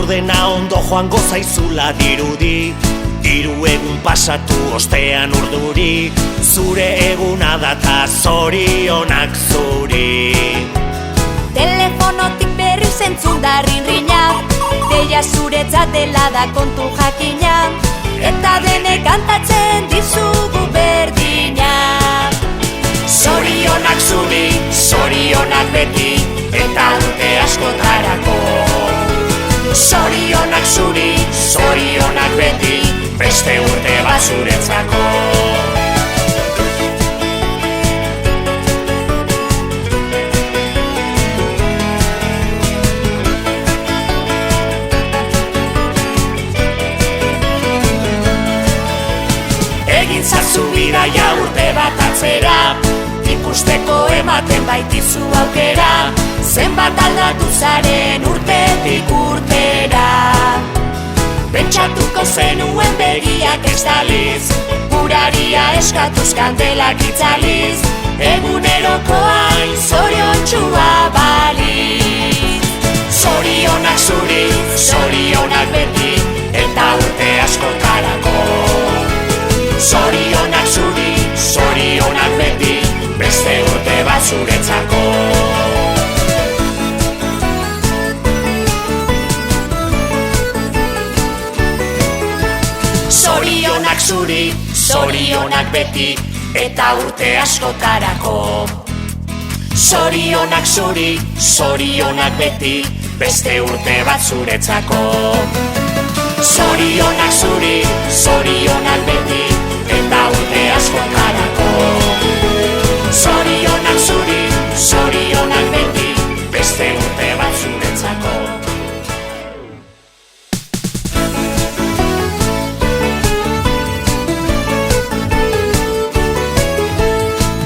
Gaur dena ondo joango zaizula dirudi, hiru egun pasatu ostean urduri, zure eguna da ta zorionak zuri. Telefonotik berriz entzun da rinrina, deia zuretzat dela da kontu jakina, eta denek kantatzen dizugu berdina. Zorionak zuri, zorionak beti, eta urte askotarako. Zorionak zuri, zorionak beti, beste urte bat zuretzako. Egin zazu bidaia urte bat atzera, ikusteko ematen baitizu aukera, zenbat aldatu zaren urtetik urtera. Pentsatuko zenuen begiak ez daliz, uraria eskatuz kandelak itzaliz, eguneroko hain zoriontsua baliz. Zorionak zuri, zorionak beti, eta urte askotarako. Zorionak zuri, zorionak beti, beste urte bat zuretzako. Zorionak zuri, zorionak beti, eta urte askotarako. Zorionak zuri, zorionak beti, beste urte bat zuretzako. Zorionak zuri, zorionak beti, eta urte askotarako. Zorionak zuri, zorionak beti, beste urte bat zuretzako.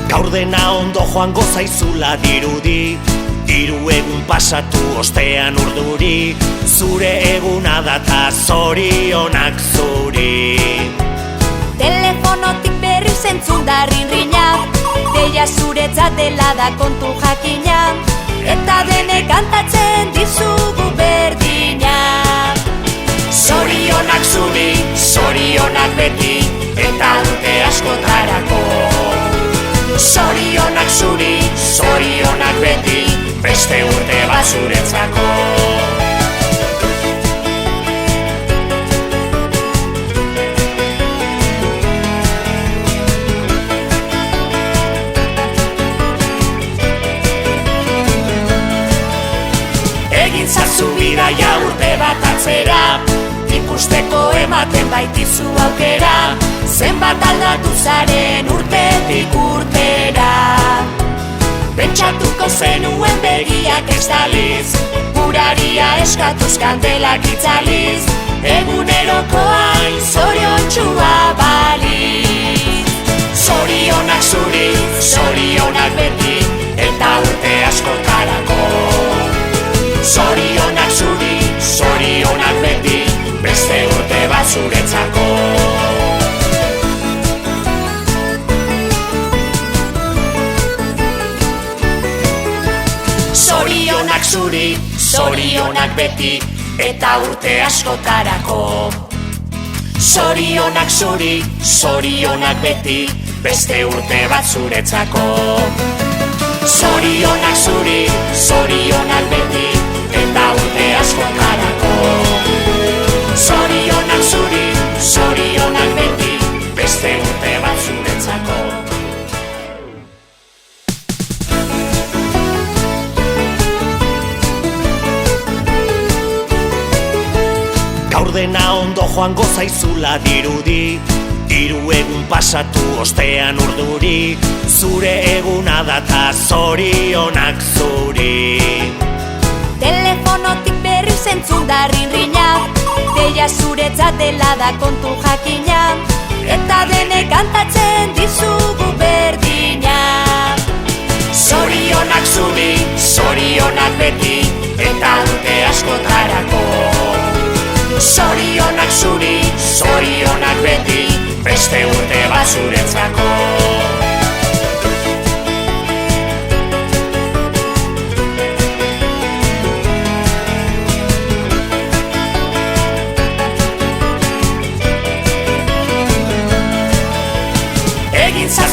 Gaur dena ondo joango zaizula dirudi, hiru egun pasatu ostean urduri, zure eguna da ta zorionak zuri. Telefonotik berriz entzun da rinrina, deia zuretzat dela da kontu jakina, eta denek kantatzen dizugu berdina. Zorionak zuri, zorionak beti, eta urte askotarako. Zorionak zuri, zorionak beti, beste urte bat zuretzako. Egin zazu bidaia urte bat atzera, ikusteko ematen baitizu aukera, zenbat aldatu zaren urtetik urtera. Pentsatuko zenuen begiak ez daliz, uraria eskatuz kandelak itzaliz, eguneroko hain zoriontsua baliz. Zorionak zuri, zorionak beti, eta urte askotarako. Zorionak zuri, zorionak beti, beste urte bat zuretzako. Zorionak zuri, zorionak beti, eta urte askotarako. Zorionak zuri, zorionak beti, beste urte bat zuretzako. Zorionak zuri, zorionak beti, eta urte askotarako. Zorionak zuri, zorionak beti, beste urte bat zuretzako. Gaur dena ondo joango zaizula dirudi, hiru egun pasatu ostean urduri, zure eguna da ta zorionak zuri. Telefonotik berriz entzun da rinrina, deia zuretzat dela da kontu jakina, eta denek kantatzen dizugu berdina. Zorionak zuri, zorionak beti, eta urte askotarako. Zorionak zuri, zorionak beti, beste urte bat zuretzako.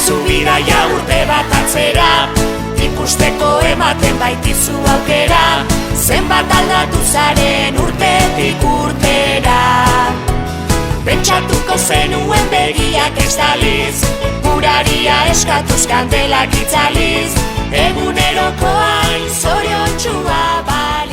Ezazu bidaia urte bat atzera, ikusteko ematen baitizu aukera, zenbat aldatu zaren urtetik urtera. Pentsatuko zenuen begiak estaliz, uraria eskatuz kandelak itzaliz, egunerokoa zoriontsua bali.